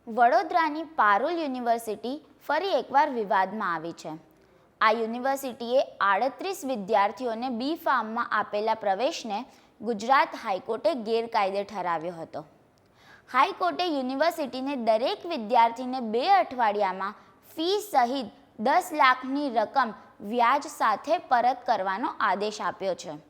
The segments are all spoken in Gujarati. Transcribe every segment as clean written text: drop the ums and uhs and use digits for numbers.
વડોદરાની પારુલ યુનિવર્સિટી ફરી એકવાર વિવાદમાં આવી છે. આ યુનિવર્સિટીએ 38 વિદ્યાર્થીઓને બી ફાર્મમાં આપેલા પ્રવેશને ગુજરાત હાઈકોર્ટે ગેરકાયદે ઠરાવ્યો હતો. હાઈકોર્ટે યુનિવર્સિટીને દરેક વિદ્યાર્થીને 2 અઠવાડિયામાં ફી સહિત 10 લાખની રકમ વ્યાજ સાથે પરત કરવાનો આદેશ આપ્યો છે.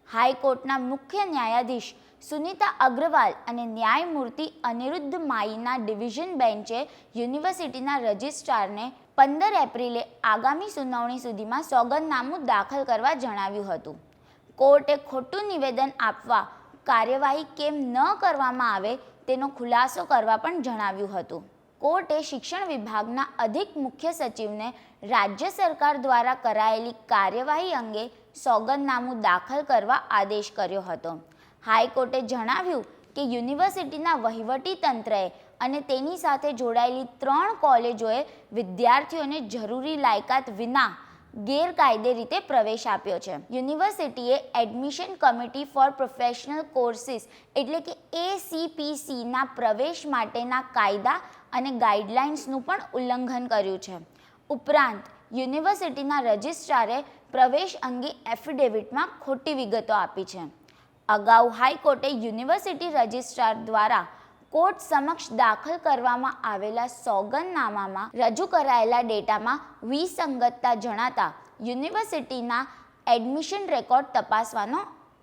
હાઈકોર્ટના મુખ્ય ન્યાયાધીશ સુનીતા અગ્રવાલ અને ન્યાયમૂર્તિ અનિરુદ્ધ માઈના ડિવિઝન બેન્ચે યુનિવર્સિટીના રજિસ્ટ્રારને 15 એપ્રિલે આગામી સુનાવણી સુધીમાં સોગંદનામું દાખલ કરવા જણાવ્યું હતું. કોર્ટે ખોટું નિવેદન આપવા કાર્યવાહી કેમ ન કરવામાં આવે તેનો ખુલાસો કરવા પણ જણાવ્યું હતું. કોર્ટે શિક્ષણ વિભાગના અધિક મુખ્ય સચિવને રાજ્ય સરકાર દ્વારા કરાયેલી કાર્યવાહી અંગે સોગંદનામું દાખલ કરવા આદેશ કર્યો હતો. હાઈકોર્ટે જણાવ્યું કે યુનિવર્સિટીના વહીવટી તંત્રએ અને તેની સાથે જોડાયેલી 3 કોલેજોએ વિદ્યાર્થીઓને જરૂરી લાયકાત વિના ગેરકાયદે રીતે પ્રવેશ આપ્યો છે. યુનિવર્સિટીએ admission committee four professional courses એટલે કે ACPCના પ્રવેશ માટેના કાયદા અને ગાઈડલાઇન્સનું પણ ઉલ્લંઘન કર્યું છે. ઉપરાંત યુનિવર્સિટીના રજિસ્ટ્રારે પ્રવેશ અંગે એફિડેવિટમાં ખોટી વિગતો આપી છે. અગાઉ હાઈકોર્ટે યુનિવર્સિટી રજિસ્ટ્રાર દ્વારા કોર્ટ સમક્ષ દાખલ કરવામાં આવેલા સોગંદનામામાં રજૂ કરાયેલા ડેટામાં વિસંગતતા જણાતા યુનિવર્સિટીના એડમિશન રેકોર્ડ તપાસવાનો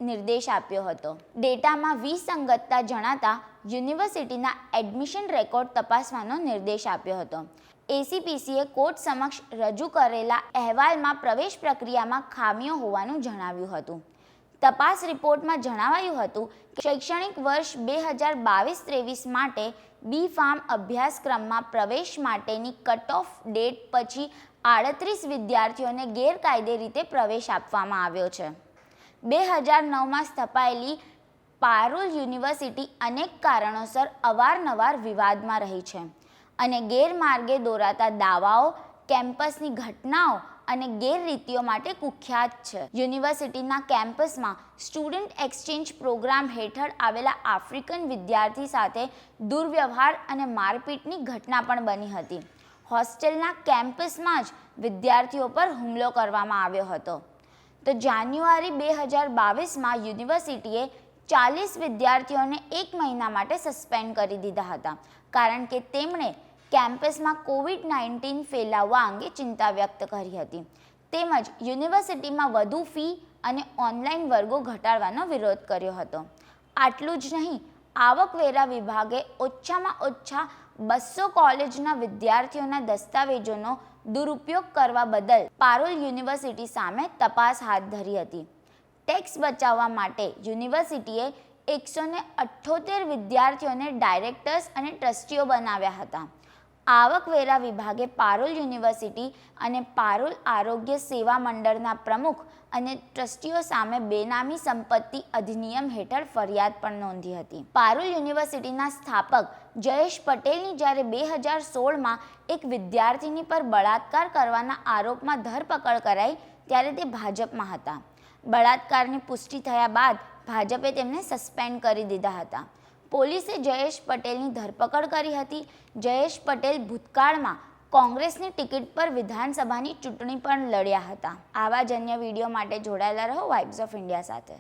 નિર્દેશ આપ્યો હતો. ડેટામાં વિસંગતતા જણાતા યુનિવર્સિટીના એડમિશન રેકોર્ડ તપાસવાનો નિર્દેશ આપ્યો હતો. ACPCએ કોર્ટ સમક્ષ રજૂ કરેલા અહેવાલમાં પ્રવેશ પ્રક્રિયામાં ખામીઓ હોવાનું જણાવ્યું હતું. તપાસ રિપોર્ટમાં જણાવાયું હતું કે શૈક્ષણિક વર્ષ 2022-23 માટે બી ફાર્મ અભ્યાસક્રમમાં પ્રવેશ માટેની કટ ઓફ ડેટ પછી 38 વિદ્યાર્થીઓને ગેરકાયદે રીતે પ્રવેશ આપવામાં આવ્યો છે. 2009માં સ્થપાયેલી પારુલ યુનિવર્સિટી અનેક કારણોસર અવારનવાર વિવાદમાં રહી છે અને ગેરમાર્ગે દોરાતા દાવાઓ, કેમ્પસની ઘટનાઓ અને ગેરરીતિઓ માટે કુખ્યાત છે. યુનિવર્સિટીના કેમ્પસમાં સ્ટુડન્ટ એક્સચેન્જ પ્રોગ્રામ હેઠળ આવેલા આફ્રિકન વિદ્યાર્થી સાથે દુર્વ્યવહાર અને મારપીટની ઘટના પણ બની હતી. હોસ્ટેલના કેમ્પસમાં જ વિદ્યાર્થીઓ પર હુમલો કરવામાં આવ્યો હતો. તો જાન્યુઆરી 2022માં યુનિવર્સિટીએ 40 વિદ્યાર્થીઓને 1 મહિના માટે સસ્પેન્ડ કરી દીધા હતા, કારણ કે તેમણે કેમ્પસમાં COVID-19 ફેલાવવા અંગે ચિંતા વ્યક્ત કરી હતી. તેમજ યુનિવર્સિટીમાં વધુ ફી અને ઓનલાઈન વર્ગો ઘટાડવાનો વિરોધ કર્યો હતો. આટલું જ નહીં, આવકવેરા વિભાગે ઓછામાં ઓછા 200 કોલેજના વિદ્યાર્થીઓના દસ્તાવેજોનો દુરુપયોગ કરવા બદલ પારુલ યુનિવર્સિટી સામે તપાસ હાથ ધરી હતી. ટેક્સ બચાવવા માટે યુનિવર્સિટીએ 178 વિદ્યાર્થીઓને ડાયરેક્ટર્સ અને ટ્રસ્ટીઓ બનાવ્યા હતા. આવકવેરા વિભાગે પારુલ યુનિવર્સિટી અને પારુલ આરોગ્ય સેવા મંડળના પ્રમુખ અને ટ્રસ્ટીઓ સામે બેનામી સંપત્તિ અધિનિયમ હેઠળ ફરિયાદ પણ નોંધી હતી. પારુલ યુનિવર્સિટીના સ્થાપક જયેશ પટેલની જ્યારે 2016માં એક વિદ્યાર્થીની પર બળાત્કાર કરવાના આરોપમાં ધરપકડ કરાઈ ત્યારે તે ભાજપમાં હતા. બળાત્કારની પુષ્ટિ થયા બાદ ભાજપે તેમને સસ્પેન્ડ કરી દીધા હતા. પોલીસે જયેશ પટેલની ધરપકડ કરી હતી. જયેશ પટેલ ભૂતકાળમાં કોંગ્રેસની ટિકિટ પર વિધાનસભાની ચૂંટણી પણ લડ્યા હતા. આવા જ અન્ય વિડીયો માટે જોડાયેલા રહો વાઇબ્સ ઓફ ઇન્ડિયા સાથે.